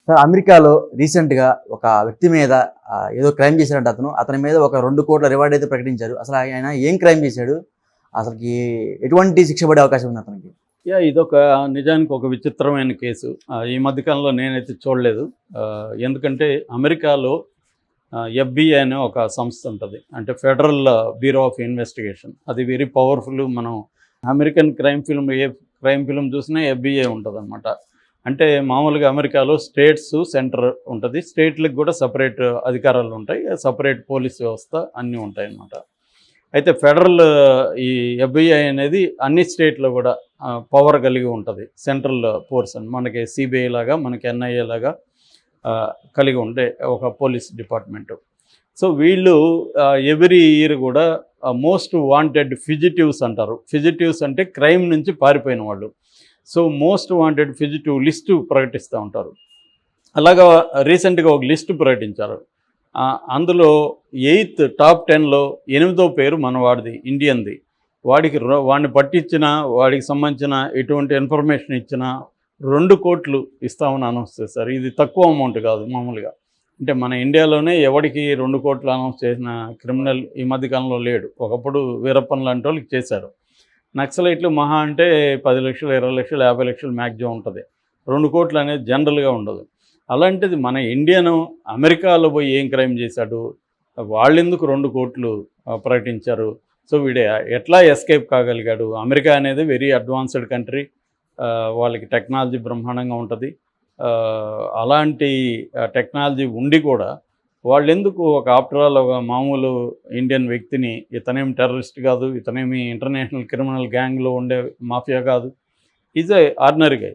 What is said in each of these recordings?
Sir అమెరికాలో రీసెంట్‌గా ఒక వ్యక్తి మీద ఏదో క్రైమ్ చేశాడంట అతను. అతని మీద ఒక 2,00,00,000 రివార్డ్ అయితే ప్రకటించారు. అసలు ఆయన ఏం క్రైమ్ చేశాడు? అసలకి ఎటువంటి శిక్ష పడే అవకాశం ఉంది అతనికి? ఇదొక నిజానికి ఒక విచిత్రమైన కేసు. ఈ మధ్య కాలంలో నేనైతే చూడలేదు. ఎందుకంటే అమెరికాలో ఎఫ్‌బిఐ అనే ఒక సంస్థ ఉంటది. అంటే ఫెడరల్ బ్యూరో ఆఫ్ ఇన్వెస్టిగేషన్. అది వెరీ పవర్‌ఫుల్. మనం అమెరికన్ ఏ క్రైమ్ ఫిల్మ్ చూసినా ఎఫ్‌బిఐ ఉంటదనమాట. అంటే మామూలుగా అమెరికాలో స్టేట్స్, సెంటర్ ఉంటది. స్టేట్‌లకి కూడా సెపరేట్ అధికారాలు ఉంటాయి. సెపరేట్ పోలీస్ వ్యవస్థ అన్నీ ఉంటాయన్నమాట. అయితే ఫెడరల్ ఈ ఎఫ్‌బిఐ అనేది అన్ని స్టేట్లో కూడా పవర్ కలిగి ఉంటుంది. సెంట్రల్ ఫోర్స్ అని మనకి సిబిఐ లాగా, మనకి ఎన్ఐఏ లాగా కలిగి ఉండే ఒక పోలీస్ డిపార్ట్మెంటు. సో వీళ్ళు ఎవ్రీ ఇయర్ కూడా మోస్ట్ వాంటెడ్ ఫిజిటివ్స్ అంటారు. ఫిజిటివ్స్ అంటే క్రైమ్ నుంచి పారిపోయిన వాళ్ళు. So most wanted fugitive list ప్రకటిస్తూ ఉంటారు. అలాగా రీసెంట్గా ఒక లిస్టు ప్రకటించారు. అందులో టాప్ 10లో 8వ పేరు మనవాడిది, ఇండియన్ది. వాడిని పట్టించిన, వాడికి సంబంధించిన ఎటువంటి ఇన్ఫర్మేషన్ ఇచ్చినా 2 కోట్లు ఇస్తామని అనౌన్స్ చేశారు. ఇది తక్కువ అమౌంట్ కాదు మామూలుగా. అంటే మన ఇండియాలోనే ఎవరికి 2 కోట్లు అనౌన్స్ చేసిన క్రిమినల్ ఈ మధ్యకాలంలో లేడు. ఒకప్పుడు వీరప్పన్ లాంటి వాళ్ళకి చేశారు. నక్సలైట్లు మహా అంటే 10 లక్షలు, 20 లక్షలు, 50 లక్షలు మ్యాక్సిమం ఉంటుంది. 2 కోట్లు అనేది జనరల్గా ఉండదు. అలాంటిది మన ఇండియను అమెరికాలో పోయి ఏం క్రైమ్ చేశాడు, వాళ్ళెందుకు 2 కోట్లు ప్రకటించారు? సో వీడు ఎట్లా ఎస్కేప్ కాగలిగాడు? అమెరికా అనేది వెరీ అడ్వాన్స్డ్ కంట్రీ. వాళ్ళకి టెక్నాలజీ బ్రహ్మాండంగా ఉంటుంది. అలాంటి టెక్నాలజీ ఉండి కూడా వాళ్ళెందుకు ఆఫ్టర్ ఆల్ ఒక మామూలు ఇండియన్ వ్యక్తిని, ఇతనేమి టెర్రరిస్ట్ కాదు, ఇతనేమి ఇంటర్నేషనల్ క్రిమినల్ గ్యాంగ్లో ఉండే మాఫియా కాదు, ఈజ్ ఏ ఆర్డినరీ గై.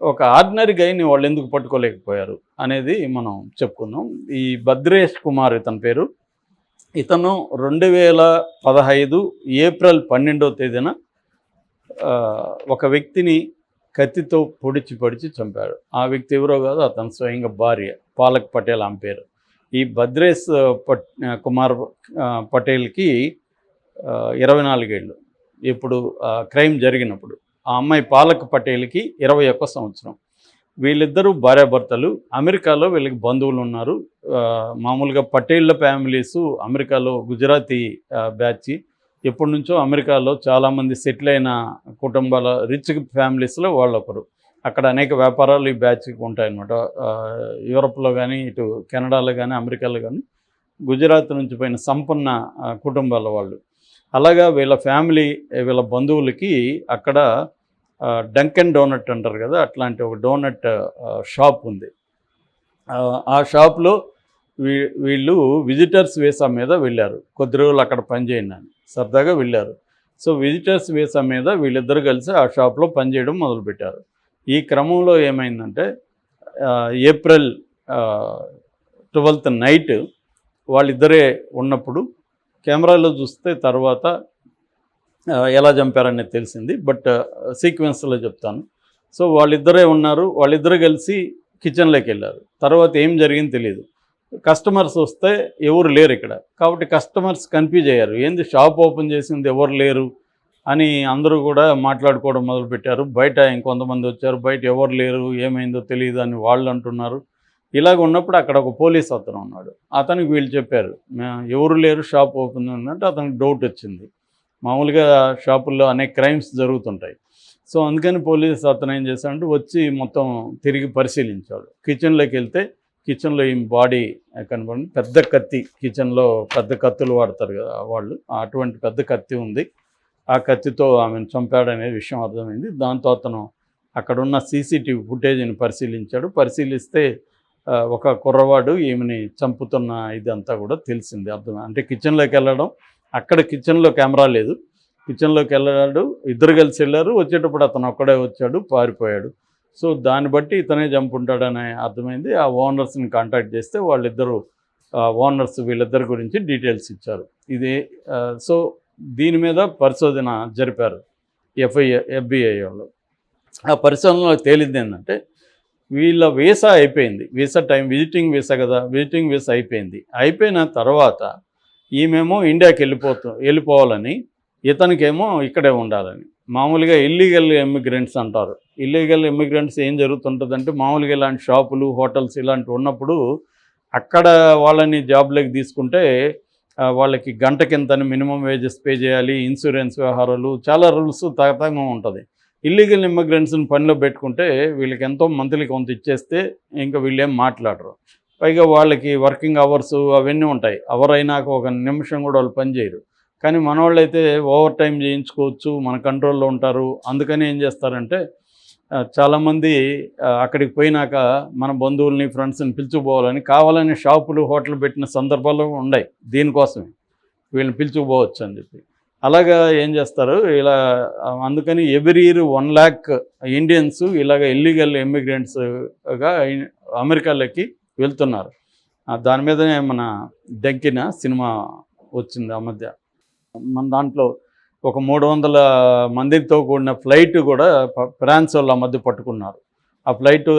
ఒక ఆర్డినరీ గైని వాళ్ళు ఎందుకు పట్టుకోలేకపోయారు అనేది మనం చెప్పుకుందాం. ఈ భద్రేష్ కుమార్ ఇతని పేరు. ఇతను 2015 ఏప్రిల్ 12వ తేదీన ఒక వ్యక్తిని కత్తితో పొడిచి చంపాడు. ఆ వ్యక్తి ఎవరో కాదు, అతను స్వయంగా భార్య పాలక్ పటేల్ ఆమె పేరు. ఈ భద్రేష్ కుమార్ పటేల్కి 24 ఏళ్ళు ఇప్పుడు క్రైమ్ జరిగినప్పుడు. ఆ అమ్మాయి పాలక్ పటేల్కి 21 సంవత్సరం. వీళ్ళిద్దరూ భార్యాభర్తలు. అమెరికాలో వీళ్ళకి బంధువులు ఉన్నారు. మామూలుగా పటేళ్ల ఫ్యామిలీసు అమెరికాలో గుజరాతీ బ్యాచ్. ఎప్పటి నుంచో అమెరికాలో చాలామంది సెటిల్ అయిన కుటుంబాల రిచ్ ఫ్యామిలీస్లో వాళ్ళొకరు. అక్కడ అనేక వ్యాపారాలు ఈ బ్యాచ్కి ఉంటాయన్నమాట. యూరప్లో కానీ, ఇటు కెనడాలో కానీ, అమెరికాలో కానీ గుజరాత్ నుంచి పోయిన సంపన్న కుటుంబాల వాళ్ళు. అలాగా వీళ్ళ ఫ్యామిలీ, వీళ్ళ బంధువులకి అక్కడ డంకెన్ డోనట్ అంటారు కదా, అట్లాంటి ఒక డోనట్ షాప్ ఉంది. ఆ షాప్లో వీళ్ళు విజిటర్స్ వీసా మీద వెళ్ళారు. కొద్ది రోజులు అక్కడ పనిచేయండి అని సరదాగా వెళ్ళారు. సో విజిటర్స్ వీసా మీద వీళ్ళిద్దరు కలిసి ఆ షాప్లో పనిచేయడం మొదలుపెట్టారు. ఈ క్రమంలో ఏమైందంటే ఏప్రిల్ 12th నైట్ వాళ్ళిద్దరే ఉన్నప్పుడు కెమెరాలో చూస్తే తర్వాత ఎలా చంపారనేది తెలిసింది. బట్ సీక్వెన్స్లో చెప్తాను. సో వాళ్ళిద్దరే ఉన్నారు. వాళ్ళిద్దరు కలిసి కిచెన్లోకి వెళ్ళారు. తర్వాత ఏం జరిగింది తెలియదు. కస్టమర్స్ వస్తే ఎవరు లేరు ఇక్కడ. కాబట్టి కస్టమర్స్ కన్ఫ్యూజ్ అయ్యారు. ఏంది షాప్ ఓపెన్ చేసింది ఎవరు లేరు అని అందరూ కూడా మాట్లాడుకోవడం మొదలుపెట్టారు. బయట ఇంకొంతమంది వచ్చారు. బయట ఎవరు లేరు, ఏమైందో తెలియదు అని వాళ్ళు అంటున్నారు. ఇలాగ ఉన్నప్పుడు అక్కడ ఒక పోలీస్ అతను ఉన్నాడు. అతనికి వీళ్ళు చెప్పారు, ఎవరు లేరు, షాప్ ఓపెన్ ఉందంటే అతనికి డౌట్ వచ్చింది. మామూలుగా షాపుల్లో అనేక క్రైమ్స్ జరుగుతుంటాయి. సో అందుకని పోలీస్ అతను ఏం చేశాడంటే వచ్చి మొత్తం తిరిగి పరిశీలించాడు. కిచెన్లోకి వెళ్తే కిచెన్లో ఈ బాడీ కనపడింది. పెద్ద కత్తి, కిచెన్లో పెద్ద కత్తులు వాడతారు కదా వాళ్ళు, అటువంటి పెద్ద కత్తి ఉంది. ఆ కత్తితో ఆమెను చంపాడనే విషయం అర్థమైంది. దాంతో అతను అక్కడున్న సీసీటీవీ ఫుటేజ్ని పరిశీలిస్తే ఒక కుర్రవాడు ఈమెని చంపుతున్న ఇదంతా కూడా తెలిసింది, అర్థం. అంటే కిచెన్లోకి వెళ్ళడం, అక్కడ కిచెన్లో కెమెరా లేదు, కిచెన్లోకి వెళ్ళాడు, ఇద్దరు కలిసి వెళ్ళారు. వచ్చేటప్పుడు అతను ఒక్కడే వచ్చాడు, పారిపోయాడు. సో దాన్ని బట్టి ఇతనే చంపుంటాడని అర్థమైంది. ఆ ఓనర్స్ని కాంటాక్ట్ చేస్తే వాళ్ళిద్దరూ ఓనర్స్ వీళ్ళిద్దరి గురించి డీటెయిల్స్ ఇచ్చారు. ఇది సో దీని మీద పరిశోధన జరిపారు ఎఫ్బిఐ వాళ్ళు. ఆ పరిశోధనలో తేలింది ఏంటంటే వీళ్ళ వీసా అయిపోయింది. వీసా టైం, విజిటింగ్ వీసా కదా, విజిటింగ్ వీసా అయిపోయింది. అయిపోయిన తర్వాత ఈమెమో ఇండియాకి వెళ్ళిపోవాలని, ఇతనికేమో ఇక్కడే ఉండాలని. మామూలుగా ఇల్లీగల్ ఇమ్మిగ్రెంట్స్ అంటారు. ఇల్లీగల్ ఇమ్మిగ్రెంట్స్ ఏం జరుగుతుంటుందంటే మామూలుగా ఇలాంటి షాపులు, హోటల్స్ ఇలాంటివి ఉన్నప్పుడు అక్కడ వాళ్ళని జాబ్లోకి తీసుకుంటే వాళ్ళకి గంటకింతని మినిమం వేజెస్ పే చేయాలి, ఇన్సూరెన్స్ వ్యవహారాలు చాలా రూల్స్ తగతంగా ఉంటుంది. ఇల్లీగల్ ఇమ్మిగ్రెంట్స్ని పనిలో పెట్టుకుంటే వీళ్ళకి ఎంతో మంత్లీ కొంత ఇచ్చేస్తే ఇంకా వీళ్ళేం మాట్లాడరు. పైగా వాళ్ళకి వర్కింగ్ అవర్స్ అవన్నీ ఉంటాయి. అవర్ అయినాక ఒక నిమిషం కూడా వాళ్ళు పని చేయరు. కానీ మనోళ్ళైతే ఓవర్ టైం చేయించుకోవచ్చు, మన కంట్రోల్లో ఉంటారు. అందుకని ఏం చేస్తారంటే చాలామంది అక్కడికి పోయినాక మన బంధువుల్ని, ఫ్రెండ్స్ని పిలుచుకుపోవాలని కావాలని షాపులు, హోటల్ పెట్టిన సందర్భాలు ఉన్నాయి. దీనికోసమే వీళ్ళని పిలుచుకుపోవచ్చు అని చెప్పి. అలాగా ఏం చేస్తారు ఇలా. అందుకని ఎవ్రీ ఇయర్ 1 lakh ఇండియన్స్ ఇలాగ ఇల్లీగల్ ఇమ్మిగ్రెంట్స్గా అమెరికాలోకి వెళ్తున్నారు. దాని మీదనే మన దగ్గిన సినిమా వచ్చింది ఆ మధ్య. మన దాంట్లో ఒక 300 మందితో కూడిన ఫ్లైట్ కూడా ఫ్రాన్స్ వాళ్ళు ఆ మధ్య పట్టుకున్నారు. ఆ ఫ్లైట్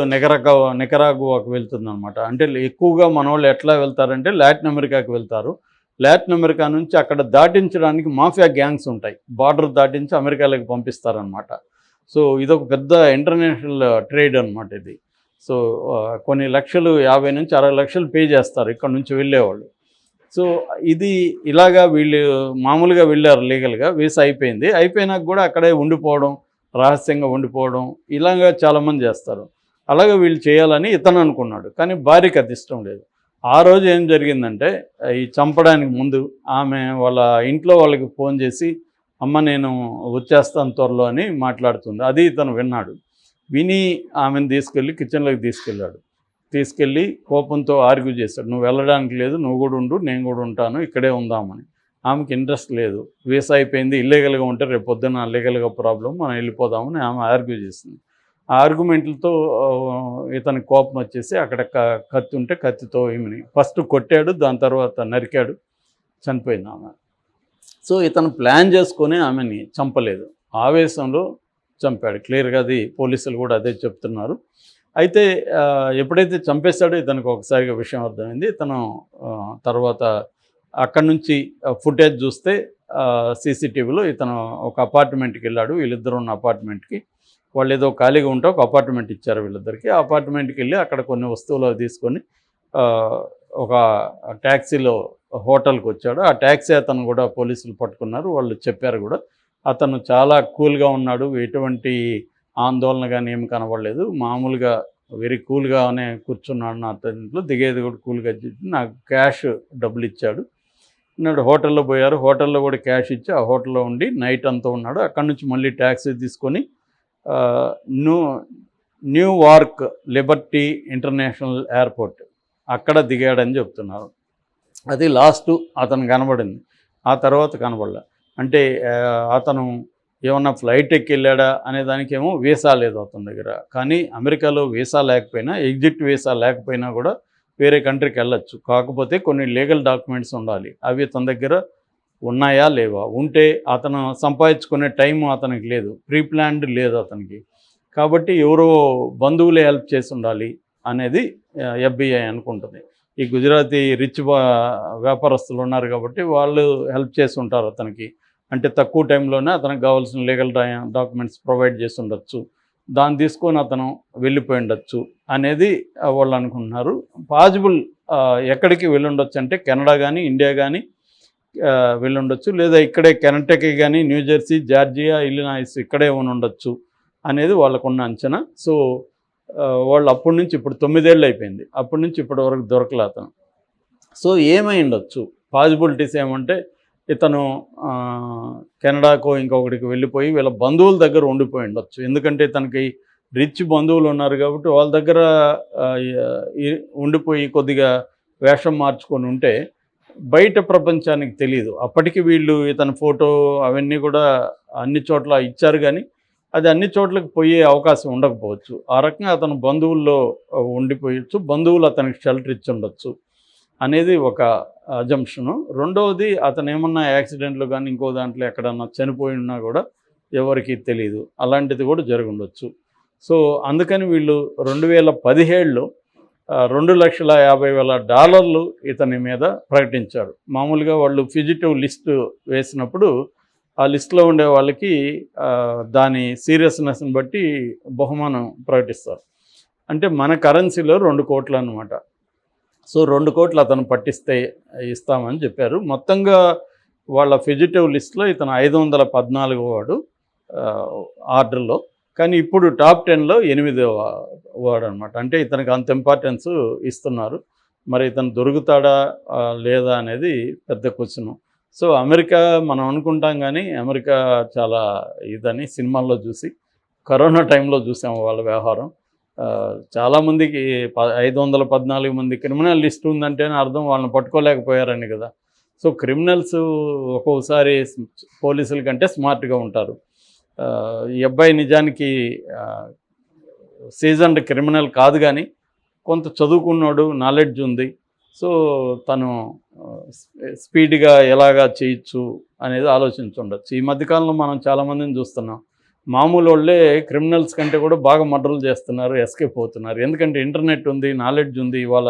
నికరాగువాకు వెళ్తుందన్నమాట. అంటే ఎక్కువగా మన వాళ్ళు ఎట్లా వెళ్తారంటే లాటిన్ అమెరికాకి వెళ్తారు. లాటిన్ అమెరికా నుంచి అక్కడ దాటించడానికి మాఫియా గ్యాంగ్స్ ఉంటాయి. బార్డర్ దాటించి అమెరికాలోకి పంపిస్తారనమాట. సో ఇదొక పెద్ద ఇంటర్నేషనల్ ట్రేడ్ అనమాట ఇది. సో కొన్ని లక్షలు, 50 నుంచి 60 లక్షలు పే చేస్తారు ఇక్కడ నుంచి వెళ్ళేవాళ్ళు. సో ఇది ఇలాగా వీళ్ళు మామూలుగా వెళ్ళారు లీగల్గా, వీసా అయిపోయింది. అయిపోయినాక కూడా అక్కడే ఉండిపోవడం, రహస్యంగా ఉండిపోవడం ఇలాగా చాలామంది చేస్తారు. అలాగే వీళ్ళు చేయాలని ఇతను అనుకున్నాడు. కానీ భార్యకి అది ఇష్టం లేదు. ఆ రోజు ఏం జరిగిందంటే ఈ చంపడానికి ముందు ఆమె వాళ్ళ ఇంట్లో వాళ్ళకి ఫోన్ చేసి, అమ్మ నేను వచ్చేస్తాను త్వరలో అని మాట్లాడుతుంది. అది ఇతను విన్నాడు. విని ఆమెను తీసుకెళ్ళి కిచెన్లోకి తీసుకెళ్ళి కోపంతో ఆర్గ్యూ చేశాడు. నువ్వు వెళ్ళడానికి లేదు, నువ్వు కూడా ఉండు, నేను కూడా ఉంటాను, ఇక్కడే ఉందామని. ఆమెకి ఇంట్రెస్ట్ లేదు. వీసా అయిపోయింది, ఇల్లీగల్గా ఉంటే రేపు పొద్దున్న లీగల్గా ప్రాబ్లం, మనం వెళ్ళిపోదామని ఆమె ఆర్గ్యూ చేసింది. ఆ ఆర్గ్యుమెంట్లతో ఇతనికి కోపం వచ్చేసి అక్కడ కత్తి ఉంటే కత్తితో ఈమెని ఫస్ట్ కొట్టాడు, దాని తర్వాత నరికాడు, చనిపోయింది ఆమె. సో ఇతను ప్లాన్ చేసుకొని ఆమెని చంపలేదు, ఆవేశంలో చంపాడు. క్లియర్గా అది పోలీసులు కూడా అదే చెప్తున్నారు. అయితే ఎప్పుడైతే చంపేశాడో ఇతనికి ఒకసారిగా విషయం అర్థమైంది. ఇతను తర్వాత అక్కడి నుంచి ఫుటేజ్ చూస్తే సీసీటీవీలో ఇతను ఒక అపార్ట్మెంట్కి వెళ్ళాడు. వీళ్ళిద్దరు ఉన్న అపార్ట్మెంట్కి వాళ్ళు ఏదో ఖాళీగా ఉంటే ఒక అపార్ట్మెంట్ ఇచ్చారు వీళ్ళిద్దరికి. ఆ అపార్ట్మెంట్కి వెళ్ళి అక్కడ కొన్ని వస్తువులు తీసుకొని ఒక ట్యాక్సీలో హోటల్కి వచ్చాడు. ఆ ట్యాక్సీ అతను కూడా పోలీసులు పట్టుకున్నారు. వాళ్ళు చెప్పారు కూడా అతను చాలా కూల్గా ఉన్నాడు, ఎటువంటి ఆందోళన కానీ ఏమి కనబడలేదు, మామూలుగా వెరీ కూల్గానే కూర్చున్నాడు. నా అతనిలో దిగేది కూడా కూల్గా, నాకు క్యాష్ డబ్బులు ఇచ్చాడు. నాడు హోటల్లో పోయారు, హోటల్లో కూడా క్యాష్ ఇచ్చి ఆ హోటల్లో ఉండి నైట్ అంతా ఉన్నాడు. అక్కడి నుంచి మళ్ళీ ట్యాక్సీ తీసుకొని న్యూయార్క్ లిబర్టీ ఇంటర్నేషనల్ ఎయిర్పోర్ట్ అక్కడ దిగాడని చెప్తున్నారు. అది లాస్ట్ అతను కనబడింది. ఆ తర్వాత కనబడలే. అంటే అతను ఏమన్నా ఫ్లైట్ ఎక్కి వెళ్ళాడా అనే దానికేమో వీసా లేదు అతని దగ్గర. కానీ అమెరికాలో వీసా లేకపోయినా, ఎగ్జిట్ వీసా లేకపోయినా కూడా వేరే కంట్రీకి వెళ్ళొచ్చు. కాకపోతే కొన్ని లీగల్ డాక్యుమెంట్స్ ఉండాలి. అవి తన దగ్గర ఉన్నాయా లేవా, ఉంటే అతను సంపాదించుకునే టైం అతనికి లేదు, ప్రీ ప్లాన్డ్ లేదు అతనికి. కాబట్టి ఎవరో బంధువులే హెల్ప్ చేసి ఉండాలి అనేది FBI అనుకుంటుంది. ఈ గుజరాతీ రిచ్ వ్యాపారస్తులు ఉన్నారు కాబట్టి వాళ్ళు హెల్ప్ చేసి ఉంటారు అతనికి. అంటే తక్కువ టైంలోనే అతనికి కావాల్సిన లీగల్ డాక్యుమెంట్స్ ప్రొవైడ్ చేసి ఉండొచ్చు, దాన్ని తీసుకొని అతను వెళ్ళిపోయి ఉండొచ్చు అనేది వాళ్ళు అనుకుంటున్నారు. పాజిబుల్ ఎక్కడికి వెళ్ళుండొచ్చు అంటే కెనడా కానీ, ఇండియా కానీ వెళ్ళుండొచ్చు, లేదా ఇక్కడే కెనటకీ కానీ, న్యూజెర్సీ, జార్జియా, ఇల్లినాయిస్ ఇక్కడే ఉండొచ్చు అనేది వాళ్ళకున్న అంచనా. సో వాళ్ళు అప్పటి నుంచి ఇప్పుడు 9 ఏళ్ళు అయిపోయింది, అప్పటి నుంచి ఇప్పటి వరకు దొరకలే అతను. సో ఏమై ఉండొచ్చు పాజిబిలిటీస్ ఏమంటే, ఇతను కెనడాకో ఇంకొకటికి వెళ్ళిపోయి వీళ్ళ బంధువుల దగ్గర ఉండిపోయి ఉండొచ్చు. ఎందుకంటే తనకి రిచ్ బంధువులు ఉన్నారు కాబట్టి వాళ్ళ దగ్గర ఉండిపోయి కొద్దిగా వేషం మార్చుకొని ఉంటే బయట ప్రపంచానికి తెలియదు. అప్పటికి వీళ్ళు ఇతని ఫోటో అవన్నీ కూడా అన్ని చోట్ల ఇచ్చారు, కానీ అది అన్ని చోట్లకి పోయే అవకాశం ఉండకపోవచ్చు. ఆ రకంగా అతను బంధువుల్లో ఉండిపోయచ్చు, బంధువులు అతనికి షెల్టర్ ఇచ్చి ఉండొచ్చు అనేది ఒక అజంప్షను. రెండవది, అతను ఏమన్నా యాక్సిడెంట్లు కానీ ఇంకో దాంట్లో ఎక్కడన్నా చనిపోయి ఉన్నా కూడా ఎవరికి తెలియదు, అలాంటిది కూడా జరిగి ఉండొచ్చు. సో అందుకని వీళ్ళు 2017లో $2,50,000 ఇతని మీద ప్రకటించారు. మామూలుగా వాళ్ళు ఫిజిటివ్ లిస్టు వేసినప్పుడు ఆ లిస్టులో ఉండే వాళ్ళకి దాని సీరియస్నెస్ని బట్టి బహుమానం ప్రకటిస్తారు. అంటే మన కరెన్సీలో 2 కోట్లు అనమాట. సో 2 కోట్లు అతను పట్టిస్తే ఇస్తామని చెప్పారు. మొత్తంగా వాళ్ళ ఫెజిటివ్ లిస్ట్లో ఇతను 514 వాడు ఆర్డర్లో. కానీ ఇప్పుడు టాప్ 10లో 8వ వాడు అనమాట. అంటే ఇతనికి అంత ఇంపార్టెన్స్ ఇస్తున్నారు. మరి ఇతను దొరుకుతాడా లేదా అనేది పెద్ద క్వశ్చను. సో అమెరికా మనం అనుకుంటాం కానీ అమెరికా చాలా ఇదని సినిమాల్లో చూసి కరోనా టైంలో చూసాము వాళ్ళ వ్యవహారం. చాలామందికి 514 మంది క్రిమినల్ లిస్ట్ ఉందంటేనే అర్థం వాళ్ళని పట్టుకోలేకపోయారని కదా. సో క్రిమినల్స్ ఒక్కొక్కసారి పోలీసుల కంటే స్మార్ట్గా ఉంటారు. ఈ అబ్బాయి నిజానికి సీజన్డ్ క్రిమినల్ కాదు, కానీ కొంత చదువుకున్నాడు, నాలెడ్జ్ ఉంది. సో తను స్పీడ్గా ఎలాగా చేయొచ్చు అనేది ఆలోచించుండొచ్చు. ఈ మధ్యకాలంలో మనం చాలామందిని చూస్తున్నాం, మామూలు వాళ్ళే క్రిమినల్స్ కంటే కూడా బాగా మర్డర్లు చేస్తున్నారు, ఎస్కేప్ అవుతున్నారు. ఎందుకంటే ఇంటర్నెట్ ఉంది, నాలెడ్జ్ ఉంది. ఇవాళ